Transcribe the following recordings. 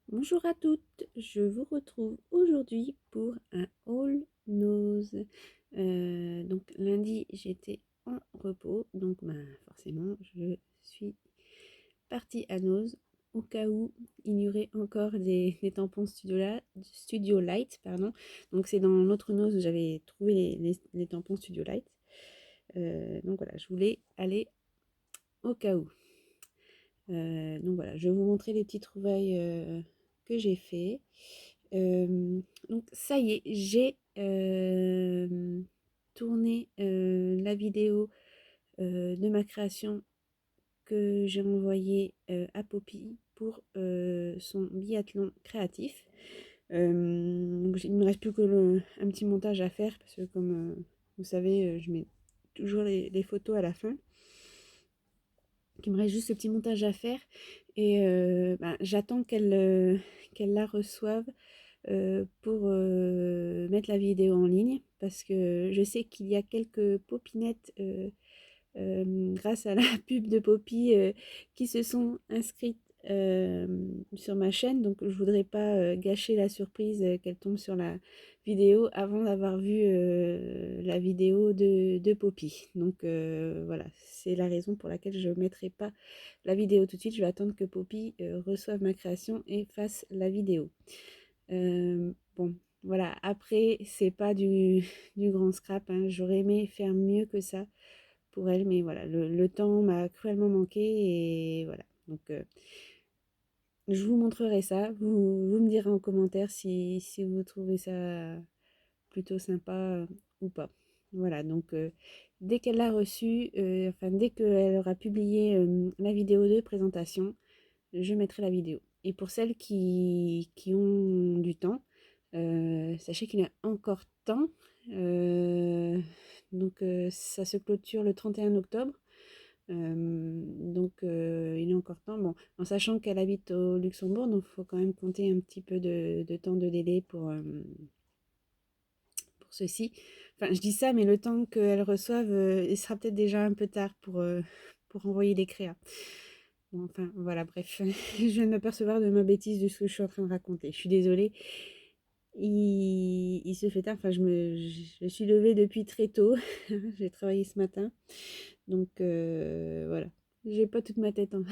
Bonjour à toutes, je vous retrouve aujourd'hui pour un haul nose. Donc lundi j'étais en repos, donc forcément je suis partie à Nose au cas où il y aurait encore des tampons Studio Light, pardon. Donc c'est dans l'autre Nose où j'avais trouvé les tampons Studio Light. Donc voilà, je voulais aller au cas où. Donc voilà, je vais vous montrer les petites trouvailles que j'ai fait. Donc ça y est, j'ai tourné la vidéo de ma création que j'ai envoyée à Poppy pour son biathlon créatif. Donc il ne me reste plus que un petit montage à faire parce que comme vous savez, je mets toujours les photos à la fin. Il me reste juste ce petit montage à faire et j'attends qu'elle la reçoive pour mettre la vidéo en ligne parce que je sais qu'il y a quelques popinettes grâce à la pub de Poppy qui se sont inscrites sur ma chaîne, donc je voudrais pas gâcher la surprise qu'elle tombe sur la vidéo avant d'avoir vu la vidéo de Poppy. Donc voilà, c'est la raison pour laquelle je ne mettrai pas la vidéo tout de suite. Je vais attendre que Poppy reçoive ma création et fasse la vidéo. Bon, voilà, après, c'est pas du grand scrap, hein. J'aurais aimé faire mieux que ça pour elle, mais voilà, le temps m'a cruellement manqué et voilà. Donc, je vous montrerai ça. Vous me direz en commentaire si vous trouvez ça plutôt sympa ou pas. Voilà, donc dès qu'elle l'a reçu, enfin dès qu'elle aura publié la vidéo de présentation, je mettrai la vidéo. Et pour celles qui ont du temps, sachez qu'il y a encore temps. Donc ça se clôture le 31 octobre. Donc il est encore temps. Bon, en sachant qu'elle habite au Luxembourg, donc il faut quand même compter un petit peu de temps de délai pour ceci. Enfin, je dis ça, mais le temps qu'elle reçoive, il sera peut-être déjà un peu tard pour envoyer les créas. Bon, enfin, voilà, bref. Je viens de m'apercevoir de ma bêtise de ce que je suis en train de raconter. Je suis désolée. Il se fait tard. Enfin, je suis levée depuis très tôt. J'ai travaillé ce matin. Donc, voilà. J'ai pas toute ma tête, hein.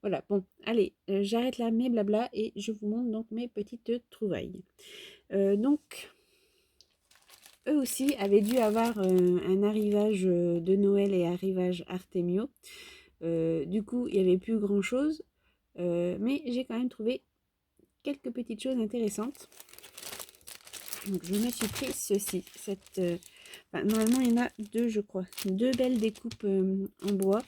Voilà, bon, allez, j'arrête là mes blabla et je vous montre donc mes petites trouvailles. Donc, eux aussi avaient dû avoir un arrivage de Noël et arrivage Artemio. Du coup, il n'y avait plus grand chose, mais j'ai quand même trouvé quelques petites choses intéressantes. Donc, je me suis pris ceci. Normalement, il y en a deux, je crois. Deux belles découpes en bois.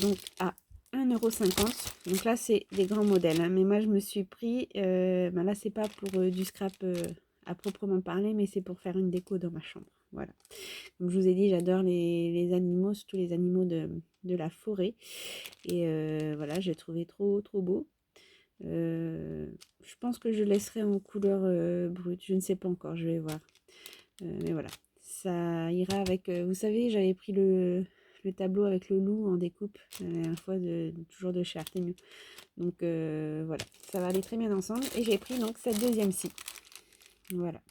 Donc, à 1,50 €. Donc là, c'est des grands modèles, hein. Mais moi, je me suis pris... là, c'est pas pour du scrap à proprement parler, mais c'est pour faire une déco dans ma chambre. Voilà. Comme je vous ai dit, j'adore les animaux, surtout les animaux de la forêt. Et voilà, j'ai trouvé trop, trop beau. Je pense que je laisserai en couleur brute. Je ne sais pas encore, je vais voir. Mais voilà, ça ira avec... vous savez, j'avais pris le tableau avec le loup en découpe la dernière fois, toujours de chez Artemio. Donc voilà, ça va aller très bien ensemble. Et j'ai pris donc cette deuxième-ci. Voilà.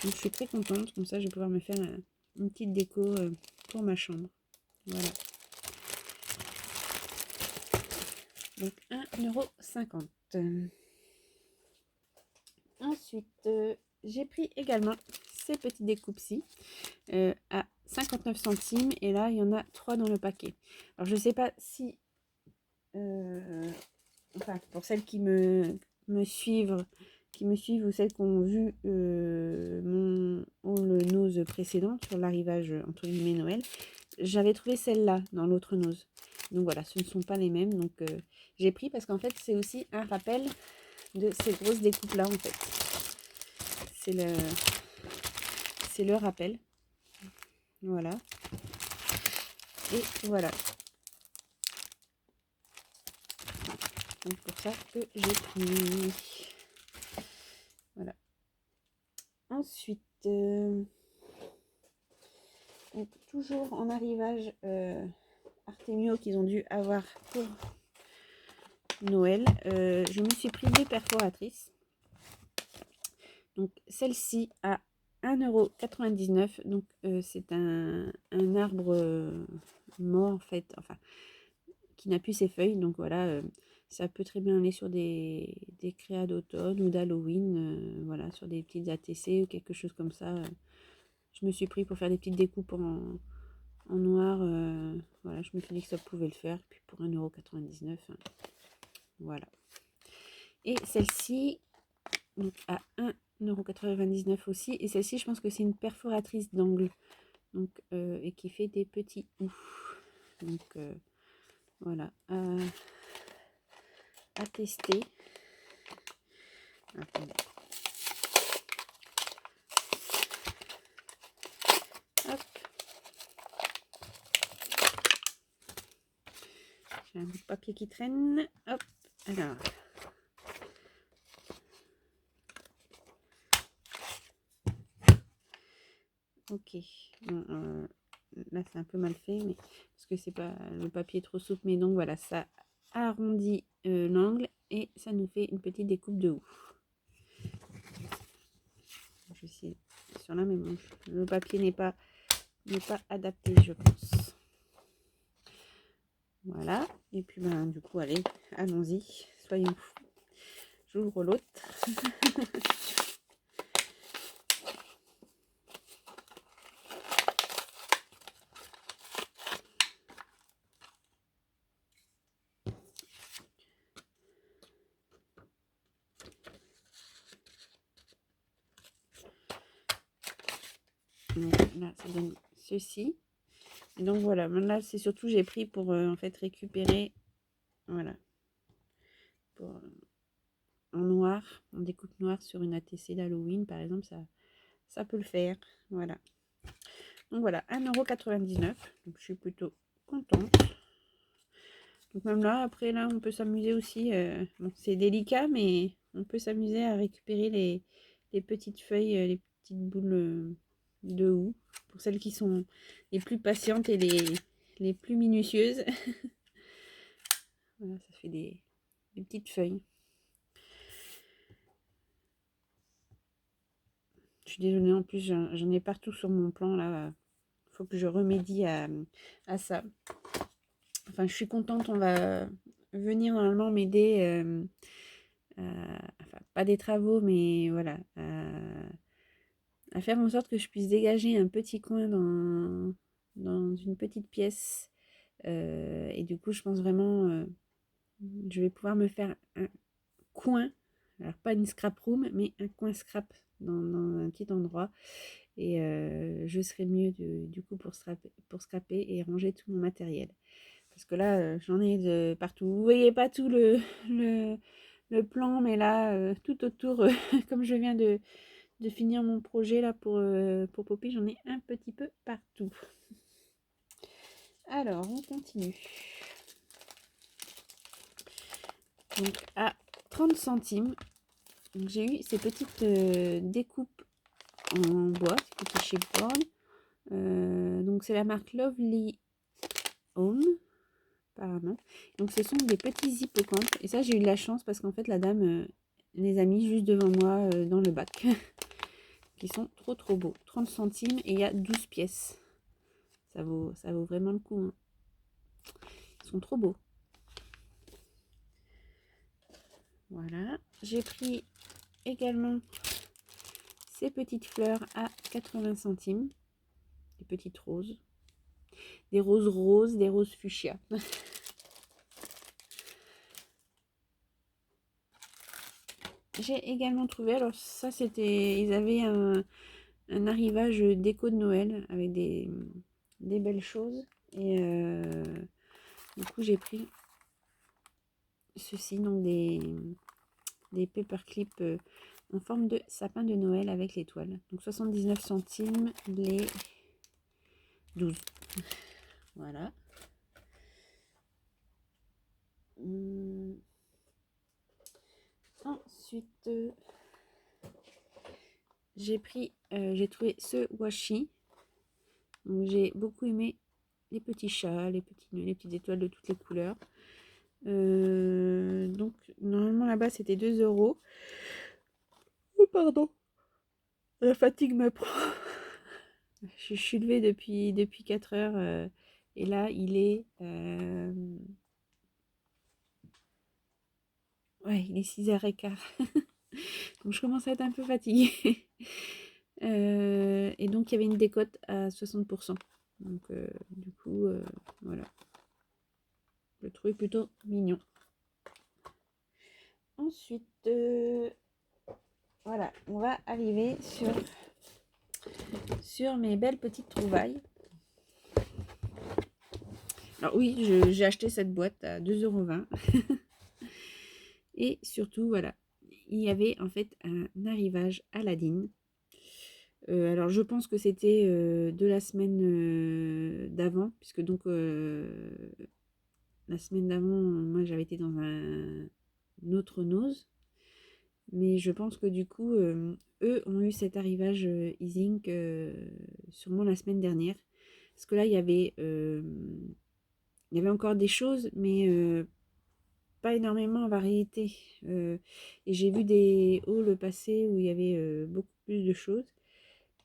Donc je suis très contente. Comme ça, je vais pouvoir me faire une petite déco pour ma chambre. Voilà. Donc 1,50 €. Ensuite, j'ai pris également ces petites découpes-ci à 59 centimes. Et là, il y en a 3 dans le paquet. Alors, je ne sais pas si... enfin, pour celles me suivent, ou celles qui ont vu mon haul nose précédent sur l'arrivage entre guillemets Noël, j'avais trouvé celle-là dans l'autre nose. Donc voilà, ce ne sont pas les mêmes. Donc j'ai pris parce qu'en fait, c'est aussi un rappel de ces grosses découpes-là en fait. C'est le rappel. Voilà. Et voilà. Donc pour ça que j'ai pris. Voilà. Ensuite, donc, toujours en arrivage Artemio qu'ils ont dû avoir pour Noël, je me suis pris 2 perforatrices. Donc celle-ci à 1,99 €. Donc c'est un arbre mort en fait, enfin qui n'a plus ses feuilles. Donc voilà, ça peut très bien aller sur des créas d'automne ou d'Halloween, voilà, sur des petites ATC ou quelque chose comme ça. Je me suis pris pour faire des petites découpes en noir. Voilà, je me suis dit que ça pouvait le faire. Puis pour 1,99 €, voilà. Et celle-ci, donc à 1,99 € aussi. Et celle-ci, je pense que c'est une perforatrice d'angle. Donc, et qui fait des petits ouf. Donc, voilà. À tester. Attendez. Hop. J'ai un bout de papier qui traîne. Hop. Alors. Ok. Bon, là, c'est un peu mal fait, mais parce que c'est pas le papier est trop souple. Mais donc voilà, ça arrondit l'angle et ça nous fait une petite découpe de ouf. Je suis sur la même manche. Le papier n'est pas adapté, je pense. Voilà. Et puis ben du coup, allez, allons-y, soyons fous. J'ouvre l'autre. Donc, là, ça donne ceci. Et donc voilà, là c'est surtout j'ai pris pour en fait récupérer, voilà, pour, en noir, en découpe noire sur une ATC d'Halloween par exemple, ça peut le faire. Voilà. Donc voilà, 1,99 €. Donc je suis plutôt contente. Donc même là, après là, on peut s'amuser aussi. Bon, c'est délicat, mais on peut s'amuser à récupérer les petites feuilles, les petites boules de houx. Pour celles qui sont les plus patientes et les plus minutieuses. Voilà, ça fait des petites feuilles. Je suis désolée, en plus j'en ai partout sur mon plan là. Il faut que je remédie à ça. Enfin, je suis contente, on va venir normalement m'aider, enfin pas des travaux, mais voilà, à faire en sorte que je puisse dégager un petit coin dans une petite pièce. Et du coup, je pense vraiment, je vais pouvoir me faire un coin, alors pas une scrap room, mais un coin scrap dans un petit endroit. Et je serai mieux du coup pour scraper et ranger tout mon matériel. Parce que là, j'en ai de partout. Vous voyez pas tout le plan, mais là, tout autour, comme je viens de finir mon projet là pour Poppy, j'en ai un petit peu partout. Alors, on continue. Donc, à 30 centimes, j'ai eu ces petites découpes en bois, ces petits chipboards. Donc, c'est la marque Lovely Home, apparemment. Donc, ce sont des petits hippocampes. Et ça, j'ai eu de la chance parce qu'en fait, la dame les a mis juste devant moi dans le bac. Qui sont trop beaux. 30 centimes et il y a 12 pièces. Ça vaut vraiment le coup. Hein. Ils sont trop beaux. Voilà. J'ai pris également ces petites fleurs à 80 centimes. Des petites roses. Des roses roses, des roses fuchsia. J'ai également trouvé, alors ça c'était, ils avaient un arrivage déco de Noël avec des belles choses. Et du coup j'ai pris ceci, donc des paperclips en forme de sapin de Noël avec l'étoile. Donc 79 centimes les 12. Voilà. Ensuite, j'ai trouvé ce washi. J'ai beaucoup aimé les petits chats, les petites étoiles de toutes les couleurs. là-bas, c'était 2 euros. Oh, pardon. La fatigue me prend. Je suis levée depuis 4 heures. Et là, il est... ouais, il est 6h15. Donc, je commence à être un peu fatiguée. Et donc, il y avait une décote à 60%. Donc, du coup, voilà. Je le trouvais plutôt mignon. Ensuite, voilà, on va arriver sur mes belles petites trouvailles. Alors oui, j'ai acheté cette boîte à 2,20 €. Et surtout, voilà, il y avait en fait un arrivage Aladdin. Alors je pense que c'était de la semaine d'avant, puisque donc la semaine d'avant, moi j'avais été dans un autre Nose. Mais je pense que du coup, eux ont eu cet arrivage Easing sûrement la semaine dernière. Parce que là, il y avait encore des choses, mais pas énormément en variété. Et j'ai vu des hauls passer où il y avait beaucoup plus de choses.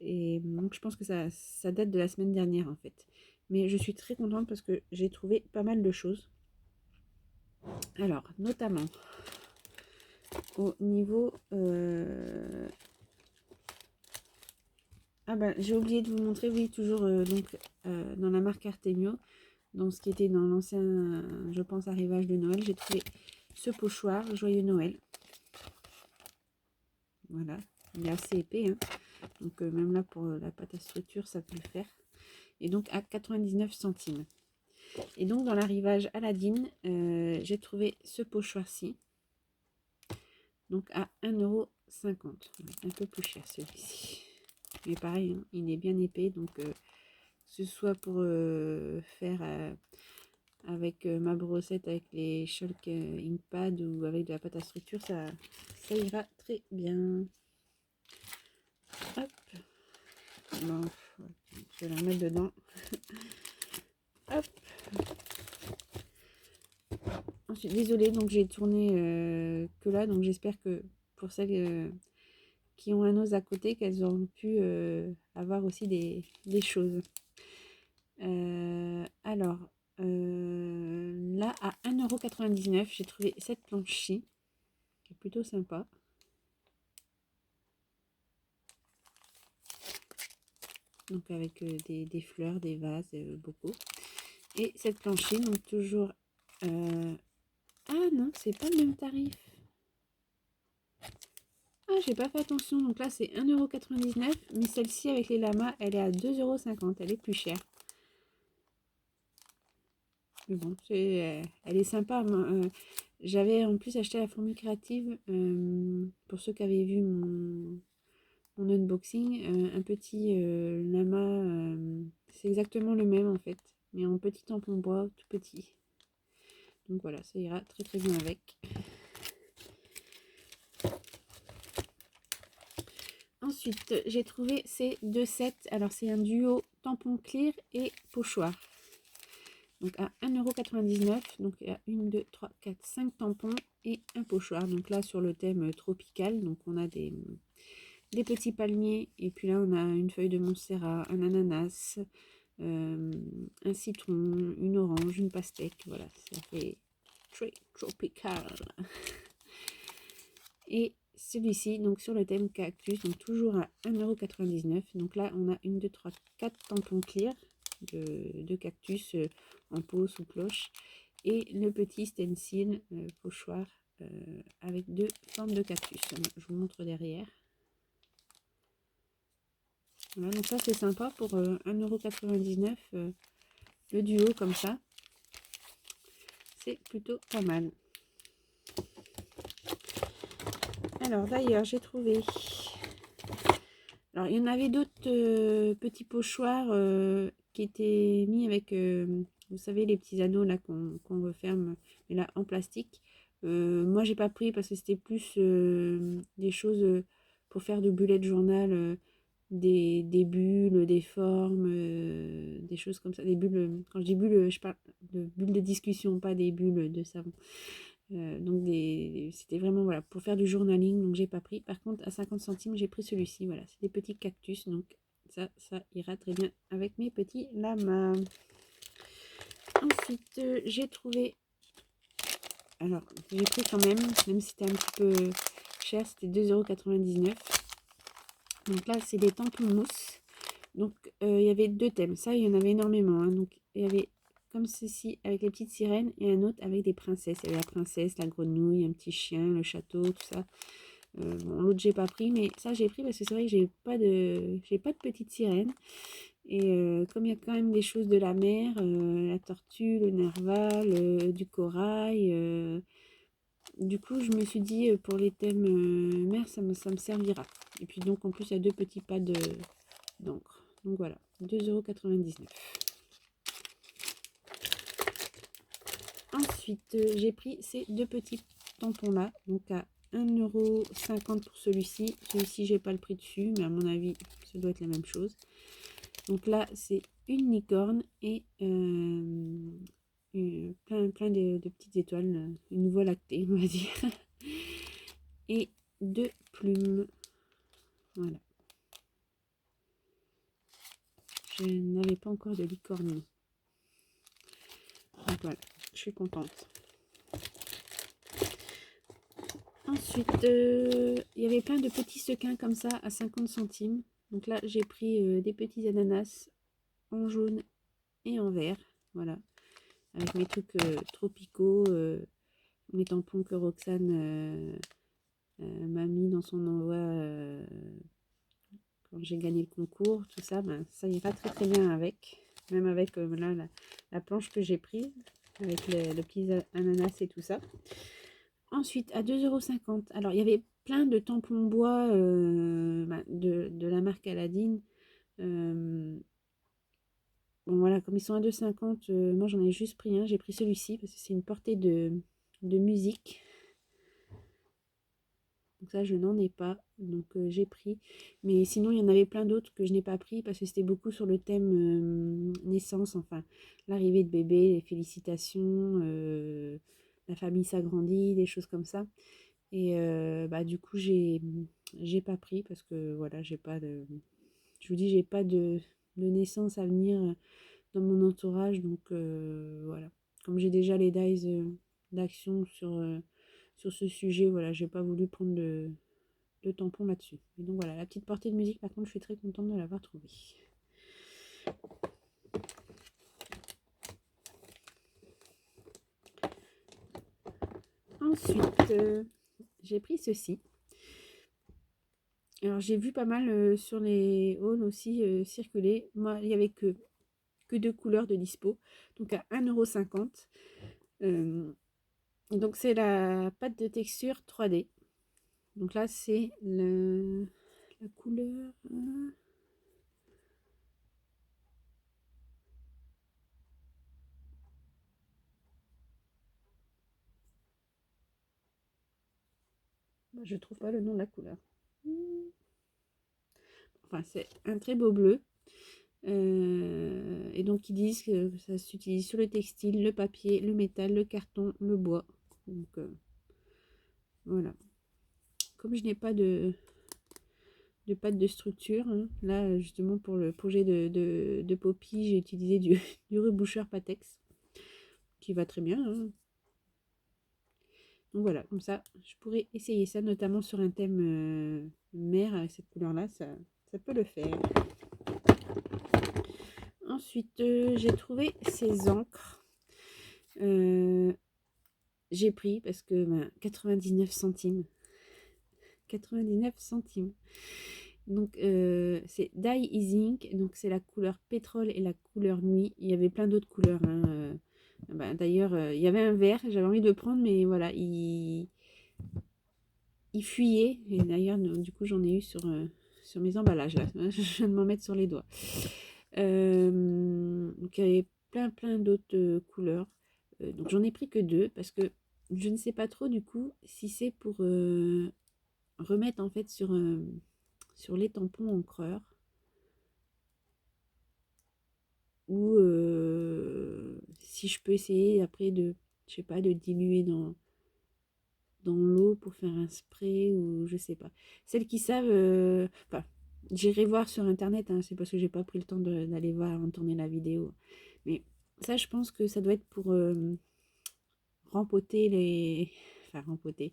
Et donc je pense que ça date de la semaine dernière en fait. Mais je suis très contente parce que j'ai trouvé pas mal de choses. Alors, notamment au niveau... Ah bah j'ai oublié de vous montrer, oui, toujours donc dans la marque Artemio, dans ce qui était dans l'ancien, je pense, arrivage de Noël, j'ai trouvé ce pochoir Joyeux Noël. Voilà, il est assez épais, hein. Donc même là pour la pâte à structure, ça peut le faire. Et donc à 99 centimes. Et donc dans l'arrivage Aladdin, j'ai trouvé ce pochoir-ci. Donc à 1,50 €. Un peu plus cher celui-ci. Mais pareil, hein, il est bien épais, donc que ce soit pour faire avec ma brossette avec les Shulk Inkpad ou avec de la pâte à structure, ça ira très bien. Hop. Bon, je vais la mettre dedans. Hop. Ensuite, désolée, donc j'ai tourné que là, donc j'espère que pour celles qui ont un os à côté, qu'elles auront pu avoir aussi des choses. Alors, là, à 1,99 €, j'ai trouvé cette planche-ci, qui est plutôt sympa. Donc avec des fleurs, des vases, beaucoup. Et cette planche-ci, donc toujours... Ah non, c'est pas le même tarif. Ah, j'ai pas fait attention. Donc là, c'est 1,99 €. Mais celle-ci, avec les lamas, elle est à 2,50 €. Elle est plus chère. Mais bon, elle est sympa. J'avais en plus acheté la fourmi créative, pour ceux qui avaient vu mon unboxing, un petit lama. C'est exactement le même en fait, mais en petit tampon bois, tout petit. Donc voilà, ça ira très très bien avec. Ensuite, j'ai trouvé ces deux sets. Alors, c'est un duo tampon clear et pochoir. Donc, à 1,99 €. Donc, il y a 1, 2, 3, 4, 5 tampons et un pochoir. Donc, là, sur le thème tropical. Donc, on a des petits palmiers. Et puis là, on a une feuille de Montserrat, un ananas, un citron, une orange, une pastèque. Voilà, ça fait très tropical. Et celui-ci, donc sur le thème cactus, donc toujours à 1,99 €. Donc là, on a 1, 2, 3, 4 tampons clear de cactus en pot sous cloche. Et le petit stencil pochoir avec deux formes de cactus. Je vous montre derrière. Voilà, donc ça c'est sympa pour 1,99 €, le duo comme ça. C'est plutôt pas mal. Alors d'ailleurs, j'ai trouvé... Alors, il y en avait d'autres petits pochoirs qui étaient mis avec, vous savez, les petits anneaux là qu'on referme, mais là en plastique. Moi, j'ai pas pris parce que c'était plus des choses pour faire de bullet journal, des bulles, des formes, des choses comme ça. Des bulles, quand je dis bulles, je parle de bulles de discussion, pas des bulles de savon. Donc c'était vraiment voilà, pour faire du journaling, donc j'ai pas pris. Par contre, à 50 centimes, j'ai pris celui-ci. Voilà, c'est des petits cactus, donc ça ira très bien avec mes petits lamas. Ensuite, j'ai trouvé. Alors, j'ai pris quand même si c'était un petit peu cher, c'était 2,99 €. Donc là, c'est des tampons mousse. Donc, il y avait deux thèmes. Ça, il y en avait énormément, hein. Donc, il y avait comme ceci avec les petites sirènes et un autre avec des princesses. Il y avait la princesse, la grenouille, un petit chien, le château, tout ça. Bon, l'autre, j'ai pas pris, mais ça, j'ai pris parce que c'est vrai que j'ai pas de petite sirène. Et comme il y a quand même des choses de la mer, la tortue, le narval, du corail, du coup, je me suis dit, pour les thèmes mer, ça me servira. Et puis donc, en plus, il y a deux petits pads d'encre. Donc voilà, 2,99 €. Ensuite, j'ai pris ces deux petits tampons-là, donc à 1,50 € pour celui-ci. Celui-ci, j'ai pas le prix dessus, mais à mon avis, ça doit être la même chose. Donc là, c'est une licorne et plein de petites étoiles, une voie lactée, on va dire. Et deux plumes. Voilà. Je n'avais pas encore de licorne. Donc voilà, je suis contente. Ensuite, il y avait plein de petits sequins comme ça à 50 centimes. Donc là, j'ai pris des petits ananas en jaune et en vert. Voilà, avec mes trucs tropicaux, mes tampons que Roxane m'a mis dans son envoi quand j'ai gagné le concours. Tout ça, ben, ça ira très très bien avec. Même avec là, la planche que j'ai prise, avec le petit ananas et tout ça. Ensuite, à 2,50 €. Alors, il y avait plein de tampons bois de la marque Aladdin. Bon, voilà, comme ils sont à 2,50 €, moi j'en ai juste pris un. J'ai pris celui-ci parce que c'est une portée de musique. Donc ça, je n'en ai pas. Donc j'ai pris. Mais sinon, il y en avait plein d'autres que je n'ai pas pris parce que c'était beaucoup sur le thème naissance. Enfin, l'arrivée de bébé, les félicitations, la famille s'agrandit, des choses comme ça. Et du coup, j'ai pas pris parce que voilà, j'ai pas de. Je vous dis, j'ai pas de naissance à venir dans mon entourage. Donc voilà. Comme j'ai déjà les dies d'action sur ce sujet, voilà, j'ai pas voulu prendre de tampon là-dessus. Et donc voilà, la petite portée de musique, par contre, je suis très contente de l'avoir trouvée. Ensuite, j'ai pris ceci. Alors j'ai vu pas mal sur les hauls aussi circuler. Moi, il n'y avait que deux couleurs de dispo. Donc à 1,50 €. Donc c'est la pâte de texture 3D. Donc là, c'est la couleur. Je trouve pas le nom de la couleur. Enfin, c'est un très beau bleu. Et donc, ils disent que ça s'utilise sur le textile, le papier, le métal, le carton, le bois. Donc, voilà. Comme je n'ai pas de pâte de structure, hein, là, justement, pour le projet de Poppy, j'ai utilisé du reboucheur Patex, qui va très bien, hein. Donc voilà, comme ça, je pourrais essayer ça, notamment sur un thème mer avec cette couleur-là, ça peut le faire. Ensuite, j'ai trouvé ces encres. J'ai pris parce que 99 centimes. 99 centimes. Donc, c'est Dye is Ink. Donc, c'est la couleur pétrole et la couleur nuit. Il y avait plein d'autres couleurs, hein. D'ailleurs, il y avait un vert. J'avais envie de le prendre, mais voilà, il fuyait. Et d'ailleurs, du coup, j'en ai eu sur mes emballages. Là. Je viens de m'en mettre sur les doigts. Donc, il y avait plein d'autres couleurs. Donc, j'en ai pris que deux parce que je ne sais pas trop, du coup, si c'est pour remettre en fait sur les tampons encreurs ou si je peux essayer après je sais pas, de diluer dans l'eau pour faire un spray ou je sais pas. Celles qui savent, enfin, j'irai voir sur internet, hein, c'est parce que j'ai pas pris le temps d'aller voir avant de tourner la vidéo. Mais ça, je pense que ça doit être pour rempoter les. Enfin, rempoter.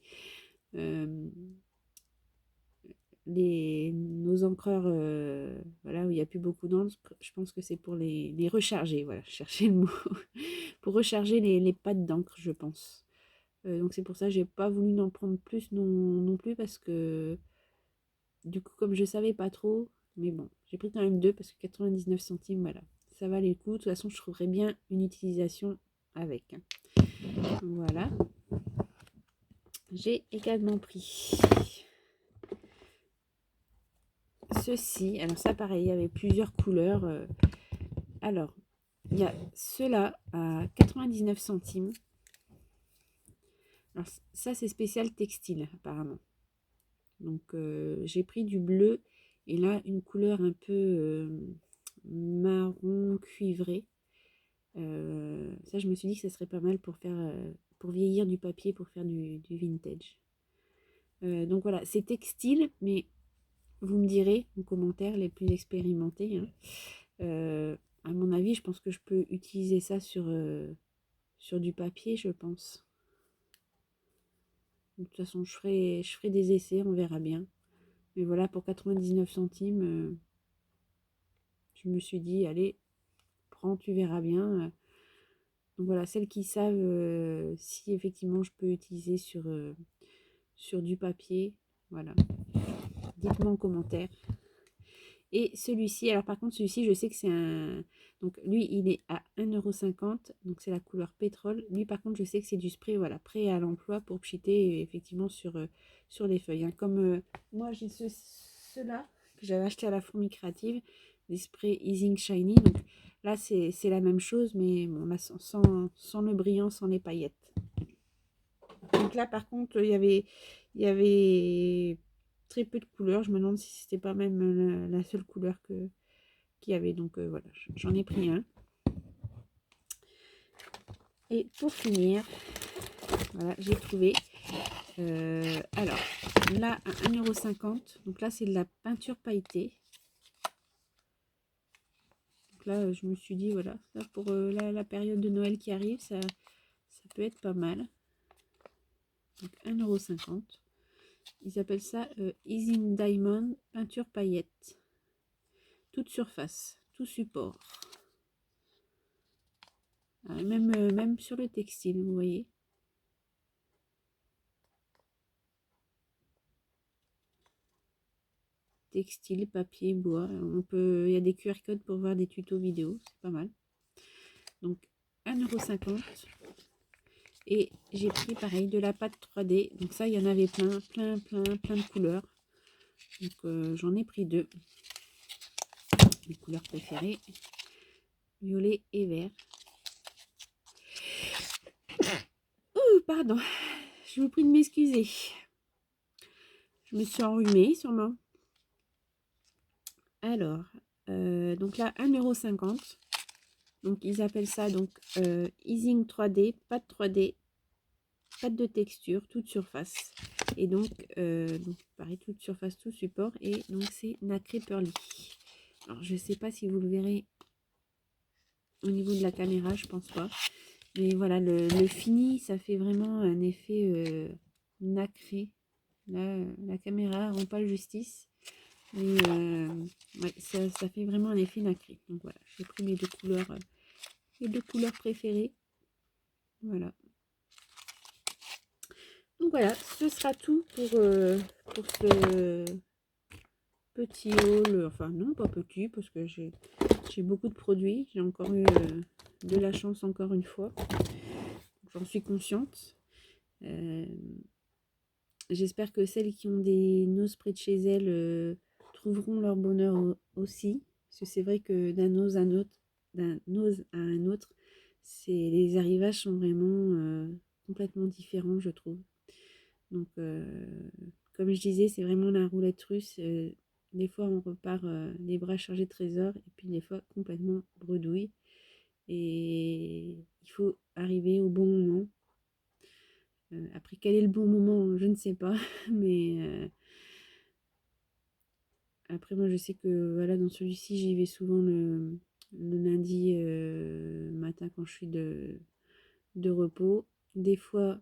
euh, nos encreurs, voilà, où il n'y a plus beaucoup d'encre, je pense que c'est pour les recharger, voilà, chercher le mot, pour recharger les pattes d'encre, je pense. Donc c'est pour ça que j'ai pas voulu en prendre plus non plus, parce que du coup, comme je savais pas trop, mais bon, j'ai pris quand même deux, parce que 99 centimes, voilà, ça valait le coup. De toute façon, je trouverais bien une utilisation avec, hein. Voilà, j'ai également pris ceci. Alors ça, pareil, il y avait plusieurs couleurs. Alors, il y a ceux-là à 99 centimes. Alors ça, c'est spécial textile, apparemment. Donc, j'ai pris du bleu et là, une couleur un peu marron cuivré. Ça, je me suis dit que ça serait pas mal pour faire, pour vieillir du papier, pour faire du vintage. Donc voilà, c'est textile, mais vous me direz en commentaire les plus expérimentés, hein. À mon avis, je pense que je peux utiliser ça sur du papier, je pense. De toute façon, je ferai des essais, on verra bien. Mais voilà, pour 99 centimes, je me suis dit, allez, prends, tu verras bien. Donc voilà, celles qui savent si effectivement je peux utiliser sur du papier, voilà. Dites-moi en commentaire. Et celui-ci, alors par contre, celui-ci, je sais que c'est un. Donc lui, il est à 1,50 €. Donc c'est la couleur pétrole. Lui, par contre, je sais que c'est du spray, voilà, prêt à l'emploi pour pchiter effectivement sur les feuilles, hein. Comme moi, j'ai ceux-là que j'avais acheté à la Fourmi Créative, des sprays Easing Shiny. Donc là, c'est la même chose, mais bon, là, sans le brillant, sans les paillettes. Donc là, par contre, il y avait très peu de couleurs. Je me demande si c'était pas même la seule couleur qu'il y avait. Donc voilà, j'en ai pris un. Et pour finir, voilà, j'ai trouvé. Alors, là, à 1,50 €. Donc là, c'est de la peinture pailletée. Donc là, je me suis dit, voilà, ça pour la période de Noël qui arrive, ça peut être pas mal. Donc 1,50 €. Ils appellent ça Easing Diamond peinture paillette. Toute surface, tout support. Même sur le textile, vous voyez. Textile, papier, bois. Il y a des QR codes pour voir des tutos vidéo, c'est pas mal. Donc 1,50 €. Et j'ai pris pareil de la pâte 3D. Donc ça, il y en avait plein de couleurs. Donc j'en ai pris deux. Mes couleurs préférées, violet et vert. Ouh, pardon, je vous prie de m'excuser. Je me suis enrhumée sûrement. Alors, donc là, 1,50 €. Donc ils appellent ça donc Easing 3D, pâte 3D, pâte de texture, toute surface. Et donc pareil, toute surface, tout support. Et donc c'est nacré pearly. Alors je sais pas si vous le verrez au niveau de la caméra, je pense pas. Mais voilà, le fini, ça fait vraiment un effet nacré. Là, la caméra rend pas le justice. Mais ouais, ça fait vraiment un effet nacré. Donc voilà, j'ai pris mes deux couleurs préférées. Voilà. Donc voilà, ce sera tout pour ce petit haul. Enfin non, pas petit, parce que j'ai beaucoup de produits. J'ai encore eu de la chance encore une fois. J'en suis consciente. J'espère que celles qui ont des noses près de chez elles trouveront leur bonheur aussi. Parce que c'est vrai que d'un nose à un autre, les arrivages sont vraiment complètement différents, je trouve. Donc, comme je disais, c'est vraiment la roulette russe. Des fois, on repart les bras chargés de trésors, et puis des fois, complètement bredouille. Et il faut arriver au bon moment. Après, quel est le bon moment, je ne sais pas. Mais après, moi, je sais que voilà, dans celui-ci, j'y vais souvent le lundi matin quand je suis de repos. Des fois,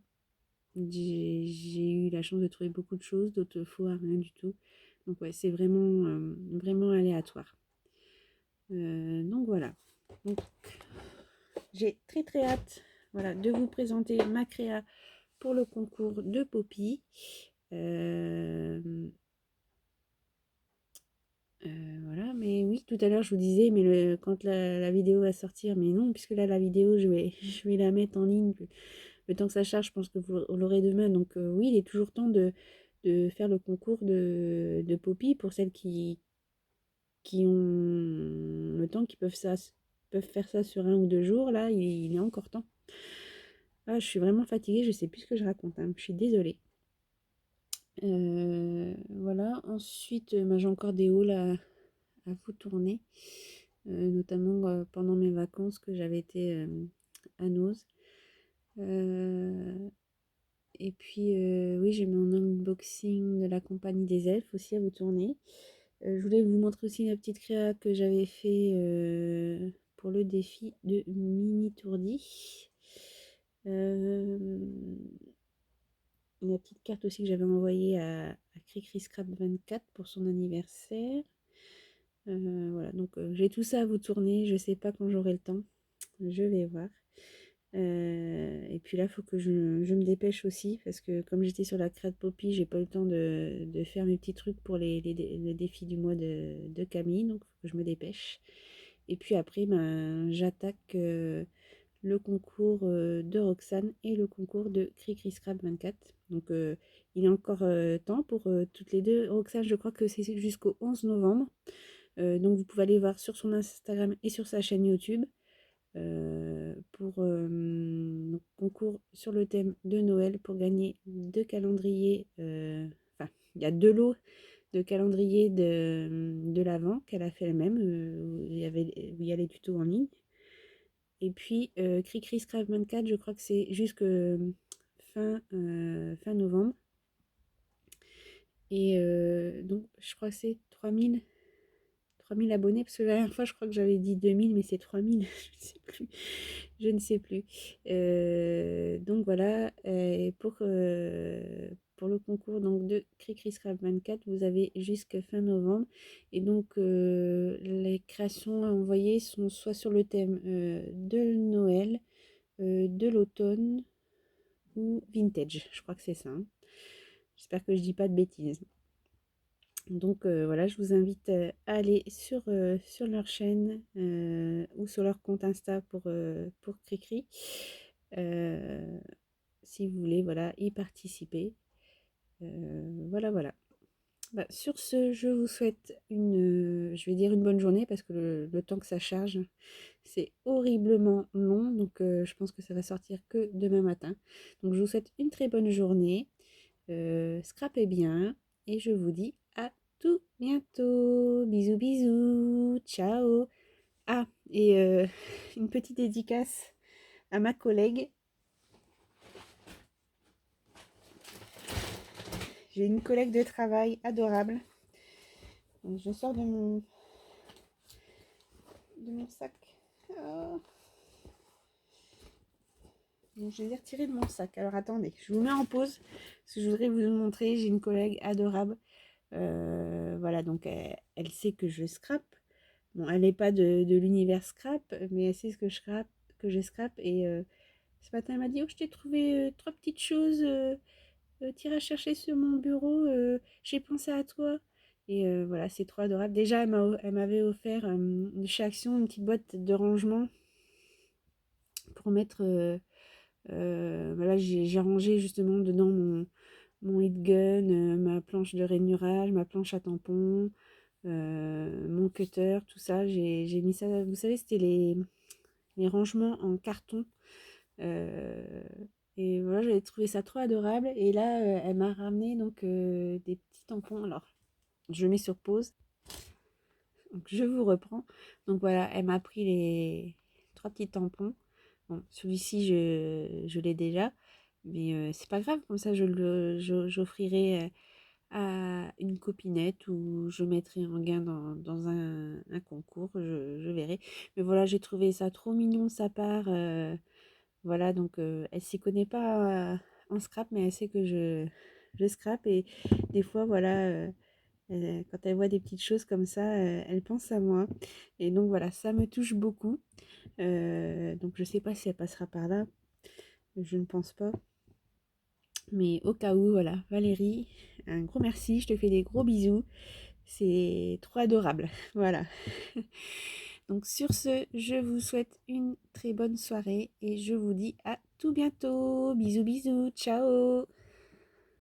j'ai eu la chance de trouver beaucoup de choses, d'autres fois, rien du tout. Donc, ouais, c'est vraiment aléatoire. Donc, voilà. Donc, j'ai très très hâte voilà, de vous présenter ma créa pour le concours de Poppy. Voilà, mais oui, tout à l'heure je vous disais, mais quand la vidéo va sortir, mais non, puisque là la vidéo je vais la mettre en ligne. Le temps que ça charge, je pense que vous l'aurez demain. Donc oui, il est toujours temps de faire le concours de Poppy pour celles qui ont le temps, qui peuvent faire ça sur 1 ou 2 jours. Là, il est encore temps. Ah, je suis vraiment fatiguée, je sais plus ce que je raconte, hein. Je suis désolée. Voilà, ensuite, j'ai encore des hauls à vous tourner, notamment pendant mes vacances que j'avais été à Nose. Et puis, oui, j'ai mon unboxing de la compagnie des elfes aussi à vous tourner. Je voulais vous montrer aussi la petite créa que j'avais fait pour le défi de Mini Tourdi. La petite carte aussi que j'avais envoyée à Cricri Scrap 24 pour son anniversaire. Voilà, donc j'ai tout ça à vous tourner. Je sais pas quand j'aurai le temps. Je vais voir. Et puis là, il faut que je me dépêche aussi parce que comme j'étais sur la crête Poppy, j'ai pas eu le temps de faire mes petits trucs pour les défis du mois de Camille. Donc, il faut que je me dépêche. Et puis après, ben, j'attaque le concours de Roxane et le concours de Cricri Scrap 24. Donc, il y a encore temps pour toutes les deux. Roxane, je crois que c'est jusqu'au 11 novembre. Donc, vous pouvez aller voir sur son Instagram et sur sa chaîne YouTube pour donc, concours sur le thème de Noël pour gagner 2 calendriers. Enfin, il y a 2 lots de calendriers de l'Avent qu'elle a fait elle-même, où il y a les tutos en ligne. Et puis, Cricri Scrap 24, je crois que c'est jusque fin novembre. Et donc, je crois que c'est 3000 abonnés, parce que la dernière fois, je crois que j'avais dit 2000, mais c'est 3000, je ne sais plus. Je ne sais plus. Donc voilà, pour le concours donc, de Cricri Scrap 24, vous avez jusqu'à fin novembre. Et donc, les créations à envoyer sont soit sur le thème de Noël, de l'automne ou vintage. Je crois que c'est ça, hein. J'espère que je dis pas de bêtises. Donc voilà, je vous invite à aller sur leur chaîne ou sur leur compte Insta pour Cricri. Si vous voulez voilà, y participer. Voilà, voilà. Bah, sur ce, je vous souhaite je vais dire une bonne journée parce que le temps que ça charge, c'est horriblement long. Donc je pense que ça va sortir que demain matin. Donc je vous souhaite une très bonne journée. Scrapez bien et je vous dis à tout bientôt. Bisous, bisous. Ciao. Ah, et une petite dédicace à ma collègue. J'ai une collègue de travail adorable. Je sors de mon sac. Oh. Donc, je les ai retirés de mon sac. Alors attendez, je vous mets en pause parce que je voudrais vous montrer. J'ai une collègue adorable. Voilà, donc elle sait que je scrape. Bon, elle n'est pas de l'univers scrap, mais elle sait ce que je scrape. Et ce matin, elle m'a dit, oh, je t'ai trouvé 3 petites choses. T'iras chercher sur mon bureau. J'ai pensé à toi. Et voilà, c'est trop adorable. Déjà, elle m'avait offert de chez Action une petite boîte de rangement pour mettre. Voilà, j'ai rangé justement dedans mon heat gun, ma planche de rainurage, ma planche à tampons, mon cutter, tout ça. J'ai mis ça. Vous savez, c'était les rangements en carton. Euh, et voilà, j'avais trouvé ça trop adorable. Et là, elle m'a ramené donc des petits tampons. Alors, je mets sur pause. Donc, je vous reprends. Donc voilà, elle m'a pris les 3 petits tampons. Bon, celui-ci, je l'ai déjà. Mais c'est pas grave, comme ça j'offrirai à une copinette ou je mettrai en gain dans un concours, je verrai. Mais voilà, j'ai trouvé ça trop mignon de sa part. Voilà, donc elle s'y connaît pas en scrap, mais elle sait que je scrape et des fois, voilà, quand elle voit des petites choses comme ça, elle pense à moi. Et donc voilà, ça me touche beaucoup. Donc je sais pas si elle passera par là, je ne pense pas. Mais au cas où, voilà, Valérie, un gros merci, je te fais des gros bisous. C'est trop adorable. Voilà. Donc sur ce, je vous souhaite une très bonne soirée et je vous dis à tout bientôt. Bisous bisous, ciao.